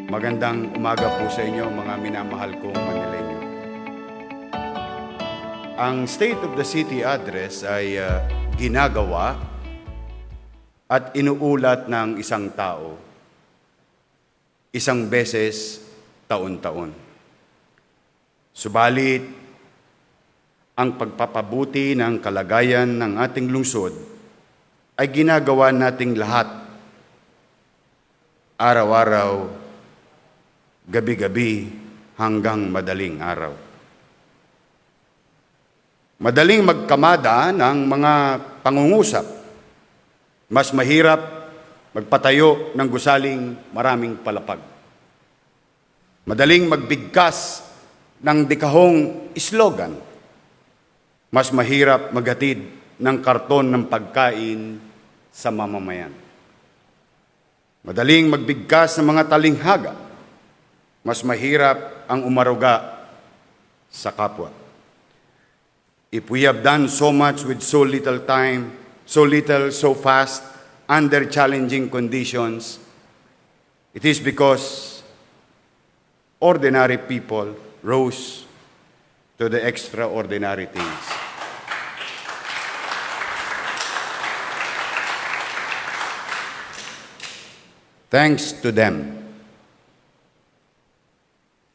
Magandang umaga po sa inyo mga minamahal kong Manileño. Ang State of the City Address ay ginagawa at inuulat ng isang tao isang beses taon-taon. Subalit, ang pagpapabuti ng kalagayan ng ating lungsod ay ginagawa nating lahat araw-araw, gabi-gabi hanggang madaling araw. Madaling magkamada ng mga pangungusap. Mas mahirap magpatayo ng gusaling maraming palapag. Madaling magbigkas ng dekahong slogan. Mas mahirap maghatid ng karton ng pagkain sa mamamayan. Madaling magbigkas ng mga talinghaga. Mas mahirap ang umaruga sa kapwa. If we have done so much with so little time, so little, so fast, under challenging conditions, it is because ordinary people rose to the extraordinary things. Thanks to them.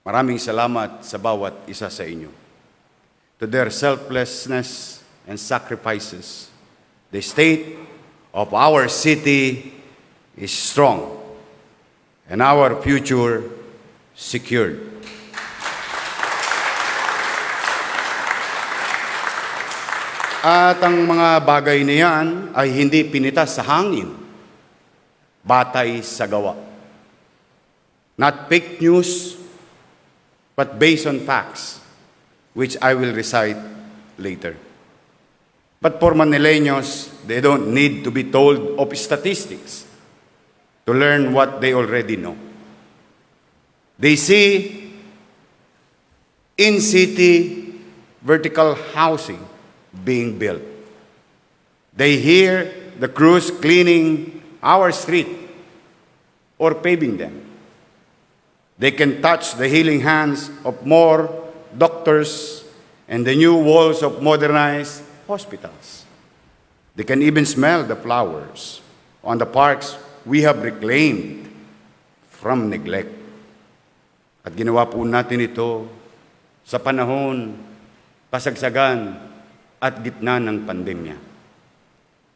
Maraming salamat sa bawat isa sa inyo. To their selflessness and sacrifices, the state of our city is strong and our future secured. At ang mga bagay na yan ay hindi pinitas sa hangin, batay sa gawa. Not fake news, but based on facts, which I will recite later. But for Manileños, they don't need to be told of statistics to learn what they already know. They see in-city vertical housing being built. They hear the crews cleaning our street or paving them. They can touch the healing hands of more doctors and the new walls of modernized hospitals. They can even smell the flowers on the parks we have reclaimed from neglect. At ginawa po natin ito sa panahon, kasagsagan at gitna ng pandemya.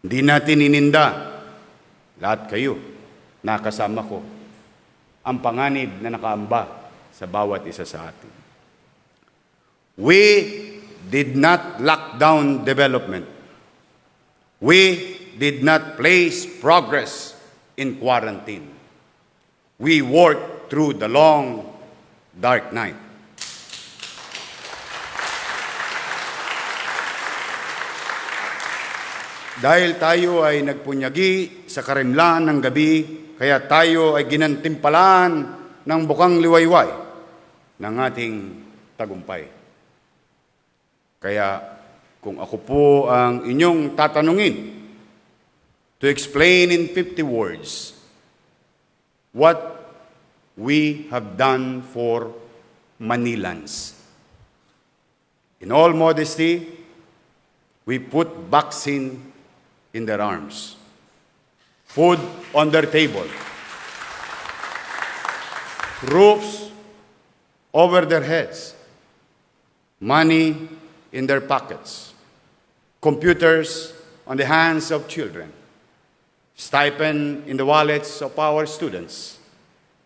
Hindi natin ininda, lahat kayo, nakasama ko, ang panganib na nakaamba sa bawat isa sa atin. We did not lock down development. We did not place progress in quarantine. We worked through the long, dark night. Dahil tayo ay nagpunyagi sa karimlan ng gabi, kaya tayo ay ginantimpalaan ng bukang liwayway ng ating tagumpay. Kaya kung ako po ang inyong tatanungin to explain in 50 words what we have done for Manilans. In all modesty, we put vaccine in their arms, food on their table, roofs over their heads, money in their pockets, computers on the hands of children, stipend in the wallets of our students,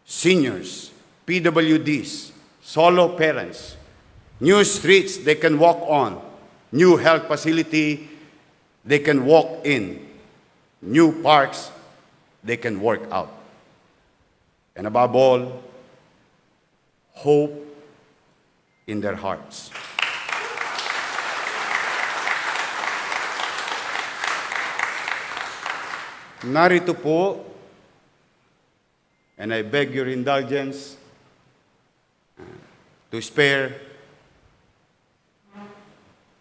seniors, PWDs, solo parents, new streets they can walk on, new health facility they can walk in, new parks they can work out. And above all, hope in their hearts. Narito po, and I beg your indulgence to spare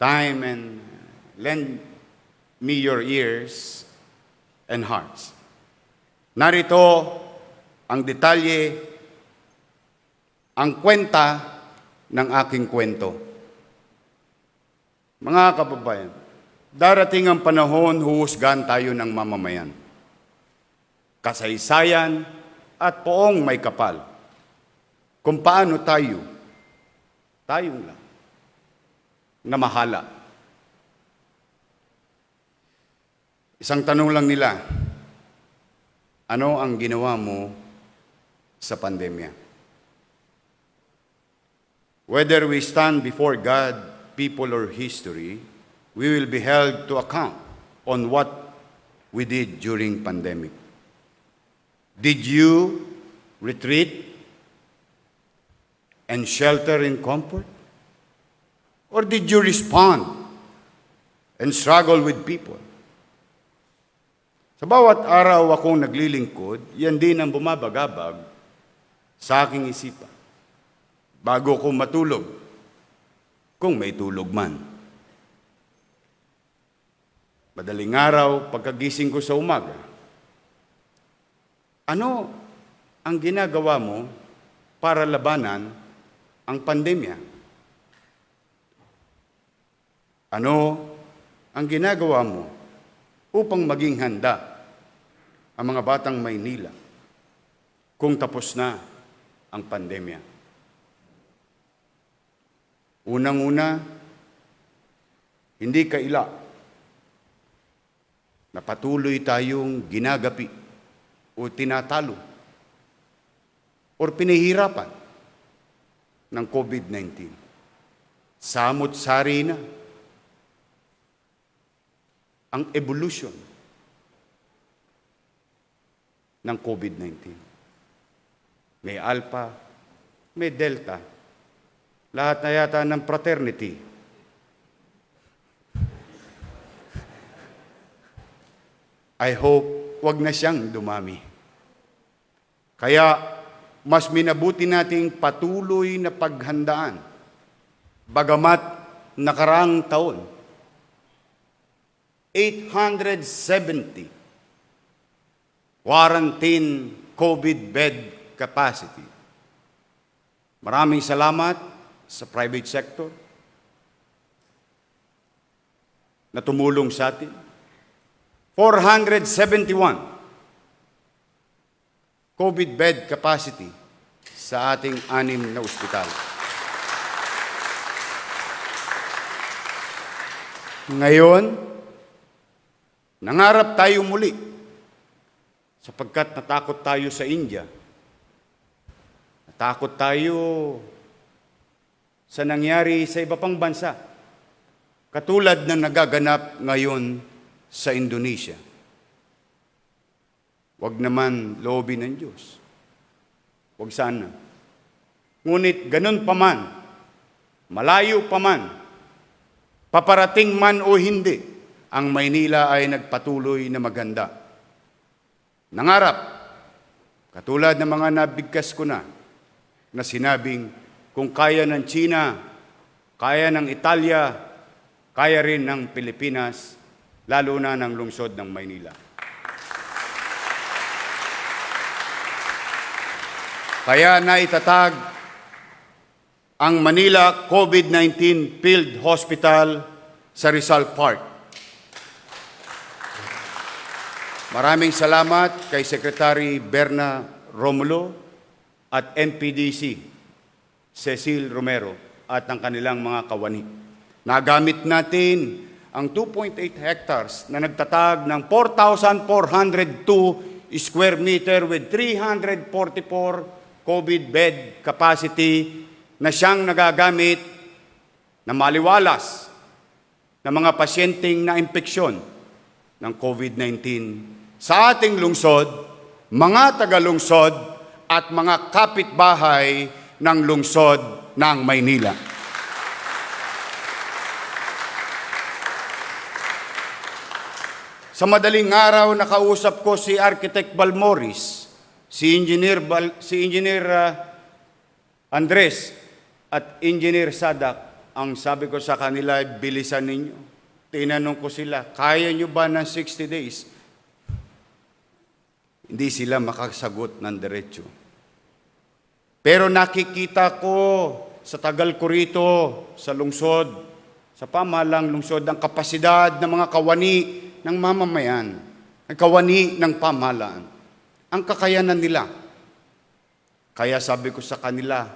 time and lend me your ears and hearts. Narito ang detalye ang kwenta ng aking kwento. Mga kababayan, darating ang panahon, huhusgahan tayo ng mamamayan. Kasaysayan at poong may kapal. Kung paano tayong lang, namahala. Isang tanong lang nila, ano ang ginawa mo sa pandemya? Whether we stand before God, people, or history, we will be held to account on what we did during pandemic. Did you retreat and shelter in comfort? Or did you respond and struggle with people? Sa bawat araw akong naglilingkod, yan din ang bumabagabag sa aking isipan bago ko matulog, kung may tulog man. Madaling araw, pagkagising ko sa umaga, ano ang ginagawa mo para labanan ang pandemya? Ano ang ginagawa mo upang maging handa ang mga batang Maynila kung tapos na ang pandemya? Unang-una, hindi kaila na patuloy tayong ginagapi o tinatalo o pinahihirapan ng COVID-19. Samot-sari na ang evolution ng COVID-19. May Alpha, may Delta, lahat na yata ng fraternity. I hope wag na siyang dumami. Kaya mas minabuti nating patuloy na paghandaan. Bagamat nakaraang taon, 870 quarantine COVID bed capacity. Maraming salamat sa private sector na tumulong sa atin. 471 COVID bed capacity sa ating 6 na ospital. Ngayon, nangarap tayo muli sapagkat natakot tayo sa India. Natakot tayo sa nangyari sa iba pang bansa, katulad ng nagaganap ngayon sa Indonesia. Huwag naman loobin ng Diyos. Huwag sana. Ngunit ganun pa man, malayo pa man, paparating man o hindi, ang Maynila ay nagpatuloy na maganda. Nangarap, katulad ng mga nabigkas ko na sinabing, kung kaya ng China, kaya ng Italia, kaya rin ng Pilipinas, lalo na ng lungsod ng Maynila. Kaya naitatag ang Manila COVID-19 Field Hospital sa Rizal Park. Maraming salamat kay Secretary Berna Romulo at NPDC Cecil Romero at ang kanilang mga kawani. Nagamit natin ang 2.8 hectares na nagtatag ng 4,402 square meter with 344 COVID bed capacity na siyang nagagamit na maliwalas ng mga pasyenteng na impeksyon ng COVID-19 sa ating lungsod, mga taga-lungsod at mga kapitbahay ng lungsod ng Maynila. Sa madaling araw, nakausap ko si Architect Balmoris, si Engineer Andres at Engineer Sadak. Ang sabi ko sa kanila, bilisan ninyo. Tinanong ko sila, kaya nyo ba ng 60 days? Hindi sila makasagot ng diretso. Pero nakikita ko sa tagal ko rito, sa lungsod, sa pamahalang lungsod, ang kapasidad ng mga kawani ng mamamayan, ang kawani ng pamahalaan, ang kakayanan nila. Kaya sabi ko sa kanila,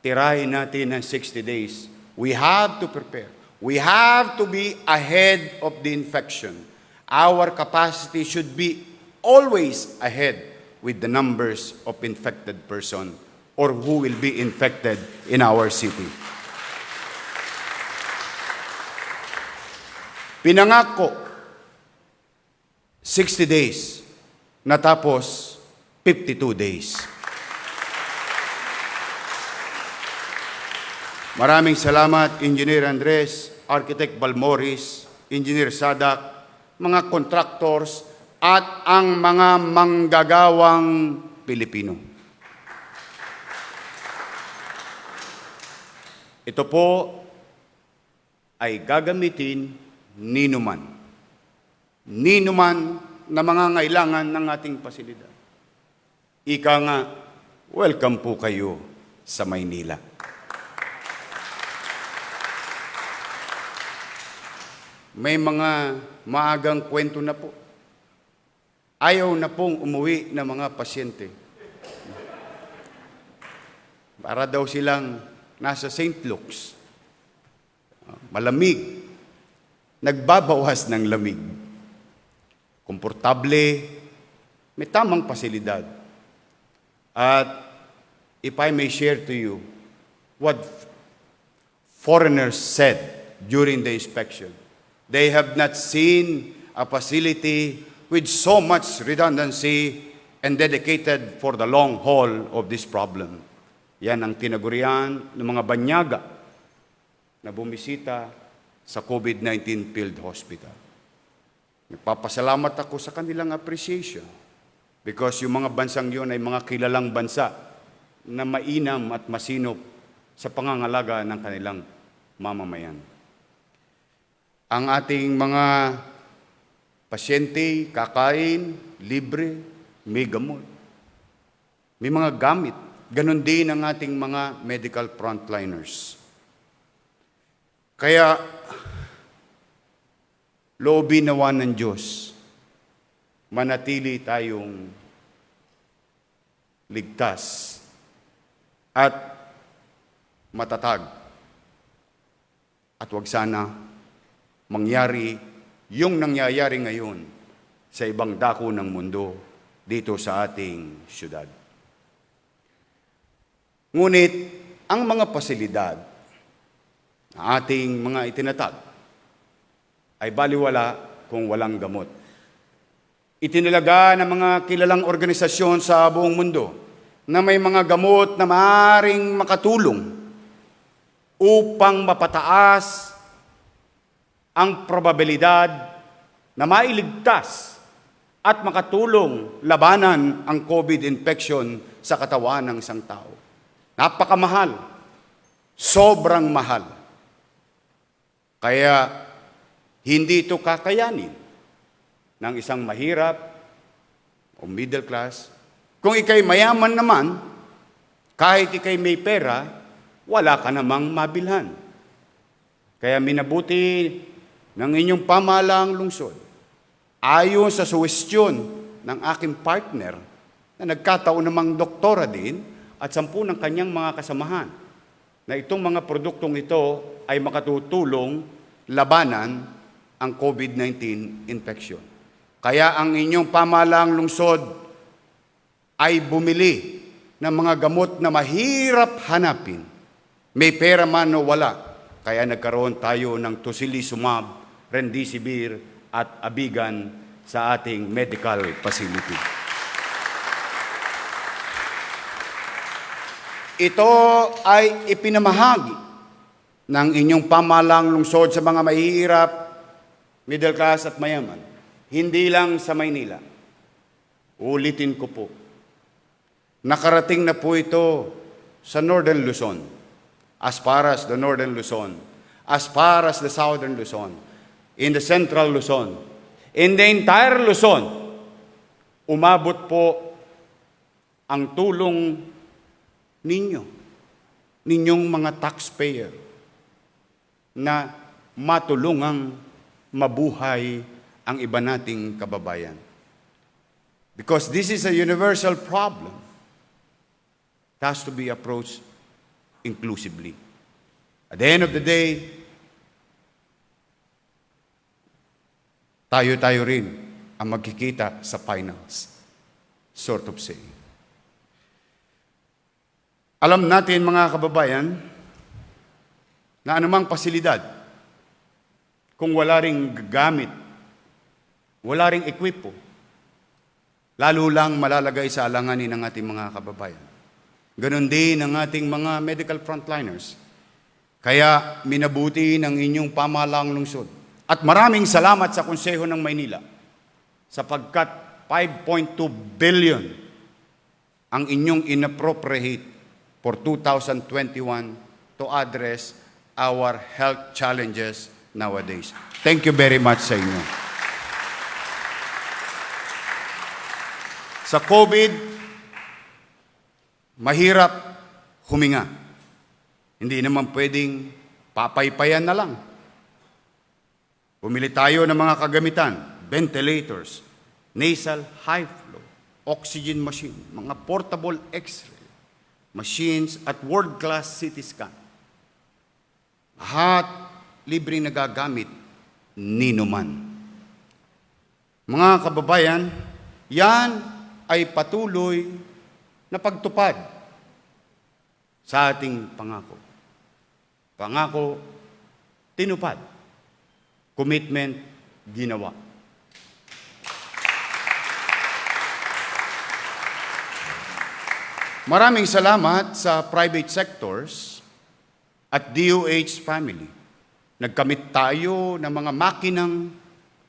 tirahin natin ang 60 days. We have to prepare. We have to be ahead of the infection. Our capacity should be always ahead with the numbers of infected person or who will be infected in our city. Pinangako, 60 days, natapos 52 days. Maraming salamat, Engineer Andres, Architect Balmoris, Engineer Sadak, mga contractors, at ang mga manggagawang Pilipino. Ito po ay gagamitin ninuman na mga ngailangan ng ating pasilidad. Ika nga, welcome po kayo sa Maynila. May mga maagang kwento na po. Ayaw na pong umuwi ng mga pasyente. Para daw silang nasa St. Luke's. Malamig. Nagbabawas ng lamig. Komportable. May tamang pasilidad. At if I may share to you what foreigners said during the inspection, they have not seen a facility with so much redundancy and dedicated for the long haul of this problem. Yan ang tinagurian ng mga banyaga na bumisita sa COVID-19 Field Hospital. Nagpapasalamat ako sa kanilang appreciation because yung mga bansang yun ay mga kilalang bansa na mainam at masinop sa pangangalaga ng kanilang mamamayan. Ang ating mga pasyente, kakain, libre, may gamot. May mga gamit. Ganon din ang ating mga medical frontliners. Kaya, loobin nawa ng Diyos, manatili tayong ligtas at matatag. At huwag sana mangyari yung nangyayari ngayon sa ibang dako ng mundo dito sa ating syudad. Ngunit, ang mga pasilidad na ating mga itinatag ay baliwala kung walang gamot. Itinalaga ng mga kilalang organisasyon sa buong mundo na may mga gamot na maaaring makatulong upang mapataas ang probabilidad na mailigtas at makatulong labanan ang COVID infection sa katawan ng isang tao. Napakamahal. Sobrang mahal. Kaya hindi ito kakayanin ng isang mahirap o middle class. Kung ikay mayaman naman, kahit ikay may pera, wala ka namang mabilhan. Kaya minabuti ng inyong pamahalaang lungsod, ayon sa suwestyon ng aking partner na nagkataon namang doktora din at 10 ng kanyang mga kasamahan, na itong mga produktong ito ay makatutulong labanan ang COVID-19 infection. Kaya ang inyong pamahalaang lungsod ay bumili ng mga gamot na mahirap hanapin. May pera man o wala. Kaya nagkaroon tayo ng tocilizumab, remdesivir at abigan sa ating medical facility. Ito ay ipinamahagi ng inyong pamahalaang lungsod sa mga mahihirap, middle class at mayaman. Hindi lang sa Maynila. Ulitin ko po. Nakarating na po ito sa Northern Luzon, as far as the Northern Luzon, as far as the Southern Luzon, in the Central Luzon, in the entire Luzon, umabot po ang tulong ninyong mga taxpayer, na matulungang mabuhay ang iba nating kababayan. Because this is a universal problem. It has to be approached inclusively. At the end of the day, tayo-tayo rin ang magkikita sa finals, sort of saying. Alam natin, mga kababayan, na anumang pasilidad, kung wala ring gamit, wala ring ekwipo, lalo lang malalagay sa alanganin ng ating mga kababayan. Ganon din ang ating mga medical frontliners. Kaya minabuti ng inyong pamahalaang lungsod. At maraming salamat sa Konseho ng Maynila sapagkat 5.2 billion ang inyong inappropriate for 2021 to address our health challenges nowadays. Thank you very much sa inyo. Sa COVID, mahirap huminga. Hindi naman pwedeng papaypayan na lang. Bumili tayo ng mga kagamitan, ventilators, nasal high flow, oxygen machine, mga portable X-ray machines at world-class CT scan. Lahat libreng nagagamit ninuman. Mga kababayan, yan ay patuloy na pagtupad sa ating pangako. Pangako, tinupad. Commitment, ginawa. Maraming salamat sa private sectors at DOH family. Nagkamit tayo ng mga makinang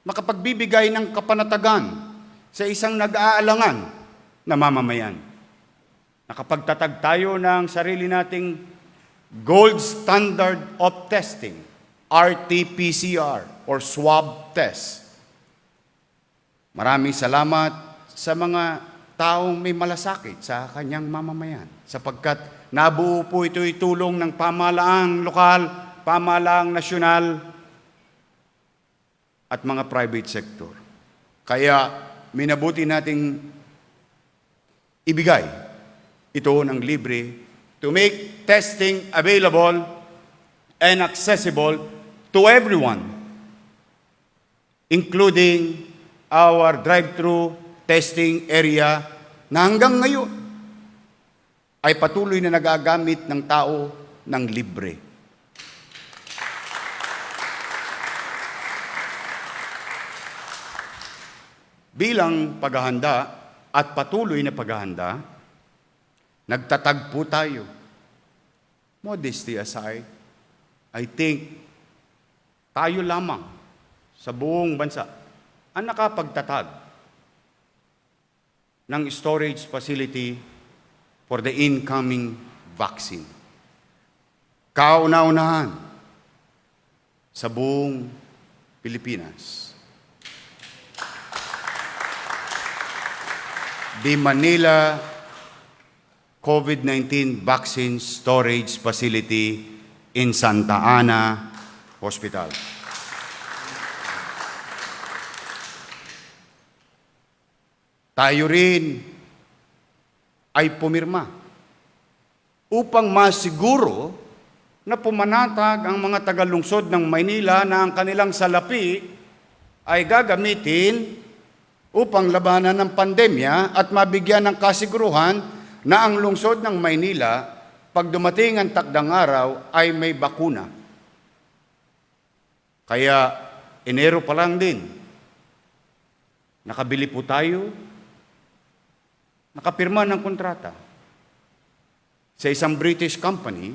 makapagbibigay ng kapanatagan sa isang nag-aalangan na mamamayan. Nakapagtatag tayo ng sarili nating gold standard of testing, RT-PCR or swab test. Maraming salamat sa mga taong may malasakit sa kanyang mamamayan sapagkat nabuo po ito'y tulong ng pamahalaang lokal, pamahalaang nasyonal at mga private sector. Kaya minabuti nating ibigay ito ng libre to make testing available and accessible to everyone, including our drive-thru testing area na hanggang ngayon ay patuloy na nagagamit ng tao ng libre. Bilang paghahanda at patuloy na paghahanda, nagtatag po tayo. Modesty aside, I think tayo lamang sa buong bansa ang nakapagtatag ng storage facility for the incoming vaccine. Kauna-unahan sa buong Pilipinas. The Manila COVID-19 Vaccine Storage Facility in Santa Ana Hospital. Tayo rin ay pumirma upang masiguro na pumanatag ang mga tagalungsod ng Maynila na ang kanilang salapi ay gagamitin upang labanan ng pandemya at mabigyan ng kasiguruhan na ang lungsod ng Maynila, pag dumating ang takdang araw, ay may bakuna. Kaya, Enero pa lang din, nakabili po tayo, nakapirma ng kontrata sa isang British company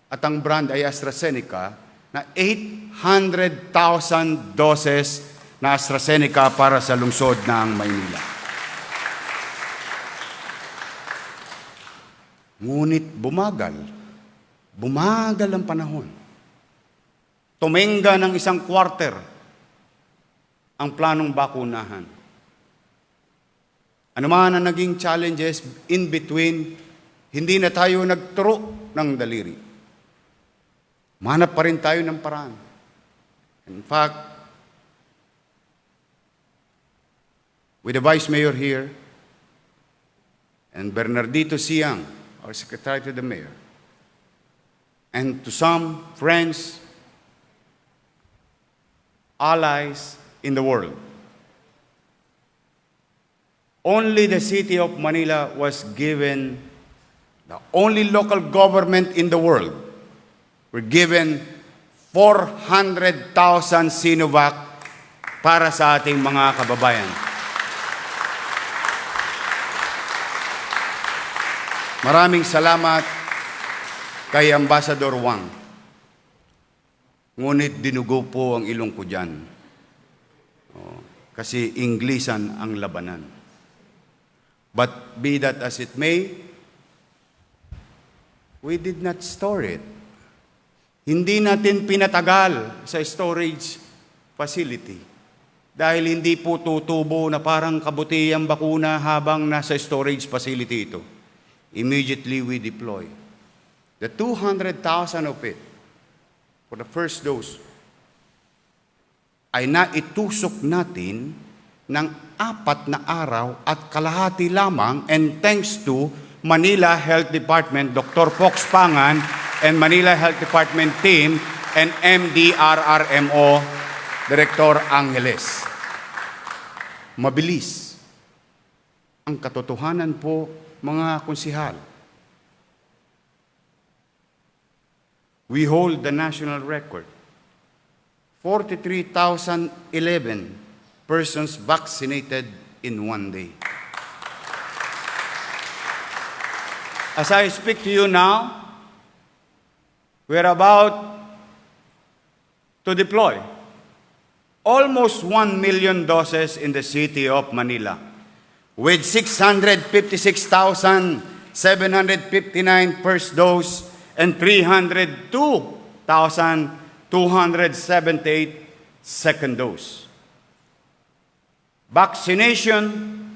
at ang brand ay AstraZeneca na 800,000 doses na AstraZeneca para sa lungsod ng Maynila. Ngunit bumagal ang panahon. Tumenga ng isang quarter ang planong bakunahan. Ano man ang naging challenges in between, Hindi na tayo nagturo ng daliri. Manap pa rin tayo ng paraan. In fact, with the Vice Mayor here, and Bernardito Siang, our Secretary to the Mayor, and to some friends, allies in the world, only the city of Manila was given, the only local government in the world, were given 400,000 Sinovac para sa ating mga kababayan. Maraming salamat kay Ambassador Wang. Ngunit dinugo po ang ilong ko dyan. Kasi Inglisan ang labanan. But be that as it may, we did not store it. Hindi natin pinatagal sa storage facility dahil hindi po tutubo na parang kabuti ang bakuna habang nasa storage facility ito. Immediately we deploy. The 200,000 of it for the first dose ay naitusok natin ng 4 na araw at kalahati lamang, and thanks to Manila Health Department, Dr. Fox Pangan, and Manila Health Department team, and MDRRMO, Director Angeles. Mabilis. Ang katotohanan po, mga konsihal. We hold the national record. 43,011 persons vaccinated in one day. As I speak to you now, we're about to deploy almost 1 million doses in the city of Manila, with 656,759 first dose and 302,278 second dose. Vaccination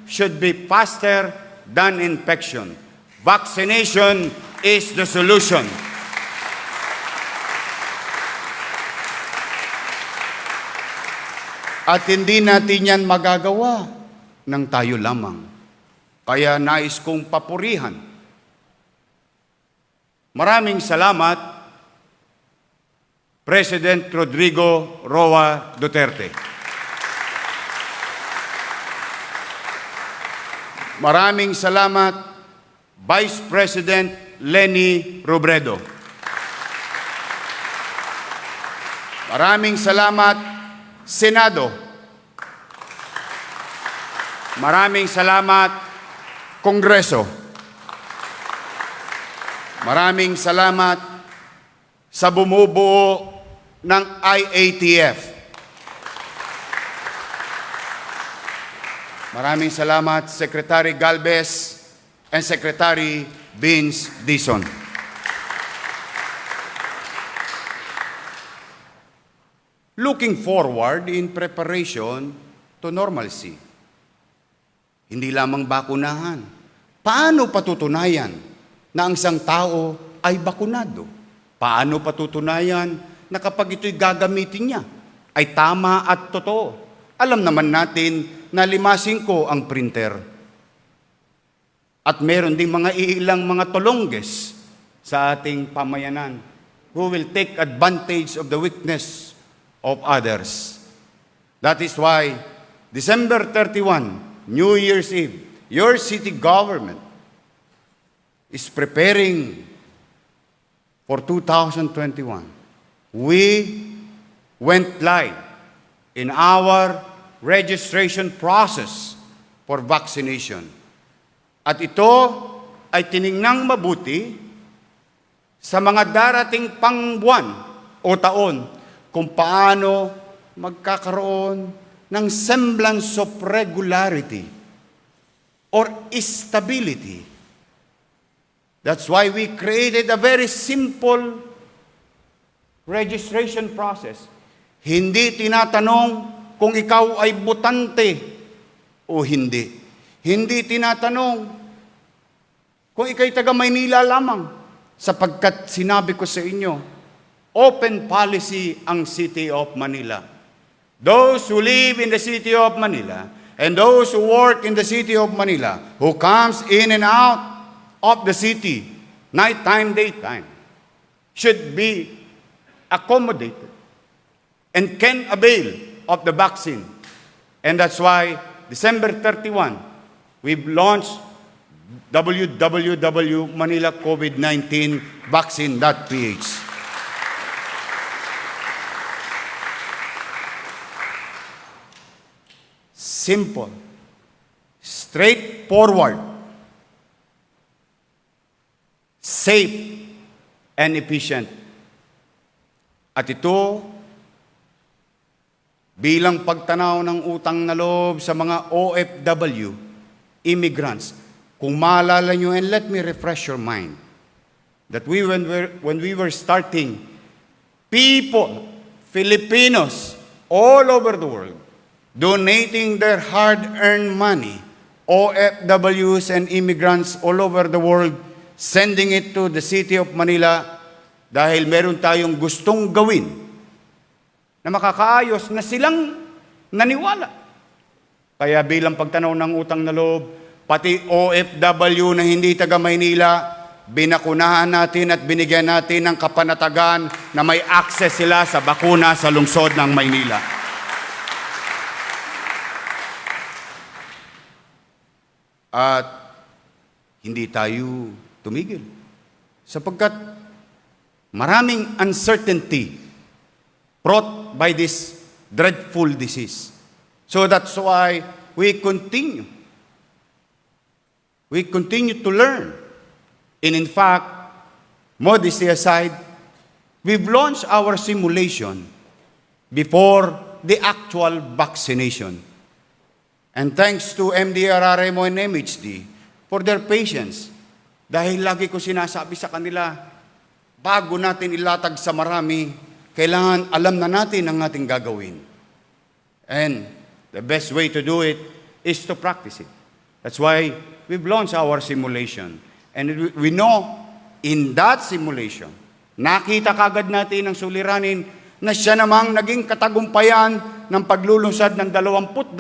should be faster than infection. Vaccination is the solution. At hindi natin yan magagawa ng tayo lamang. Kaya nais kong papurihan. Maraming salamat, President Rodrigo Roa Duterte. Maraming salamat, Vice President Leni Robredo. Maraming salamat, Senado. Maraming salamat, Kongreso. Maraming salamat sa bumubuo ng IATF. Maraming salamat, Secretary Galvez and Secretary Vince Dizon. Looking forward in preparation to normalcy. Hindi lamang bakunahan. Paano patutunayan na ang isang tao ay bakunado? Paano patutunayan na kapag ito'y gagamitin niya ay tama at totoo? Alam naman natin na 5-5 ang printer. At meron ding mga ilang mga tolongges sa ating pamayanan who will take advantage of the weakness of others. That is why December 31, New Year's Eve, your city government is preparing for 2021. We went live in our registration process for vaccination. At ito ay tiningnang mabuti sa mga darating pang buwan o taon kung paano magkakaroon ng semblance of regularity or stability. That's why we created a very simple registration process. Hindi tinatanong kung ikaw ay botante o hindi. Hindi tinatanong kung ikay taga Maynila lamang, sapagkat sinabi ko sa inyo, open policy ang City of Manila. Those who live in the City of Manila and those who work in the City of Manila, who comes in and out of the city, nighttime, daytime, should be accommodated and can avail of the vaccine. And that's why December 31, we've launched www.manilacovid19vaccine.ph. Simple, straightforward, safe, and efficient. At ito, bilang pagtanaw ng utang na loob sa mga OFW, immigrants, kung maalala nyo, and let me refresh your mind, that when we were starting, people, Filipinos, all over the world, donating their hard-earned money, OFWs and immigrants all over the world, sending it to the City of Manila dahil meron tayong gustong gawin na makakaayos na silang naniwala. Kaya bilang pagtanaw ng utang na loob, pati OFW na hindi taga Maynila, binakunahan natin at binigyan natin ng kapanatagan na may access sila sa bakuna sa lungsod ng Maynila. At hindi tayo tumigil sapagkat maraming uncertainty brought by this dreadful disease. So that's why we continue to learn. And in fact, modesty aside, we've launched our simulation before the actual vaccination. And thanks to MDRRMO and MHD for their patience. Dahil lagi ko sinasabi sa kanila, bago natin ilatag sa marami, kailangan alam na natin ang ating gagawin. And the best way to do it is to practice it. That's why we've launched our simulation. And we know in that simulation, nakita kagad natin ang suliranin na siya namang naging katagumpayan ng paglulunsad ng 22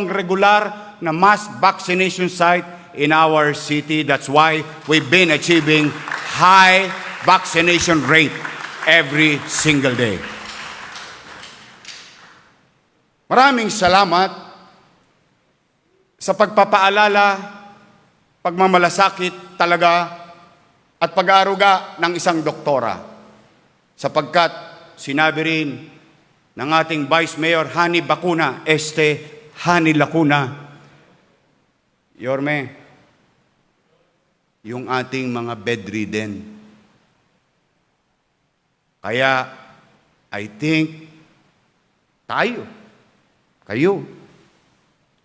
regular na mass vaccination site in our city. That's why we've been achieving high vaccination rate every single day. Maraming salamat sa pagpapaalala, pagmamalasakit talaga at pag-aaruga ng isang doktora. Sapagkat sinabi rin ng ating Vice Mayor Hani Bacuna, Hani Lacuna, Yorme, yung ating mga bedridden. Kaya, I think, kayo,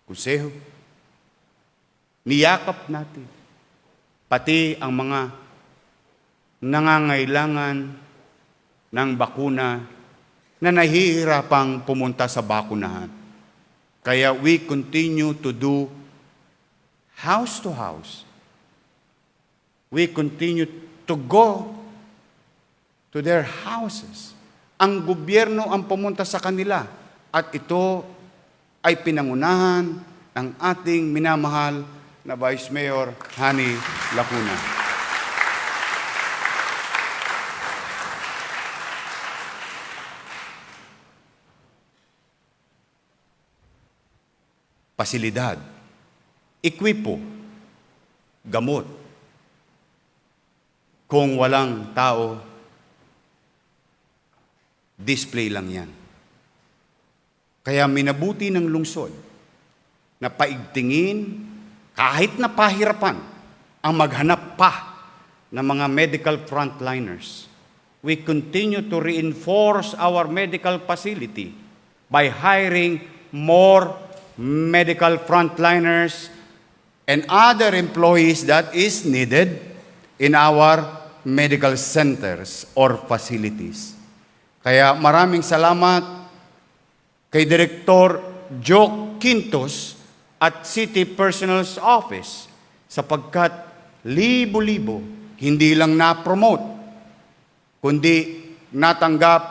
konseho, niyakap natin, pati ang mga nangangailangan ng bakuna na nahihirapang pumunta sa bakunahan. Kaya we continue to do house to house. We continue to go to their houses. Ang gobyerno ang pumunta sa kanila at ito ay pinangunahan ng ating minamahal na Vice Mayor Hani Lacuna. Pasilidad, ekwipo, gamot. Kung walang tao, display lang yan. Kaya minabuti ng lungsod na paigtingin kahit na pahirapan ang maghanap pa ng mga medical frontliners. We continue to reinforce our medical facility by hiring more medical frontliners and other employees that is needed in our medical centers or facilities. Kaya maraming salamat kay Director Joe Quintos at City Personal's Office sapagkat libo-libo, hindi lang na-promote, kundi natanggap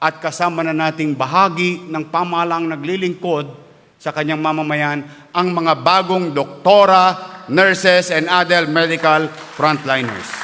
at kasama na nating bahagi ng pamahalang naglilingkod sa kanyang mamamayan ang mga bagong doktora, nurses, and other medical frontliners.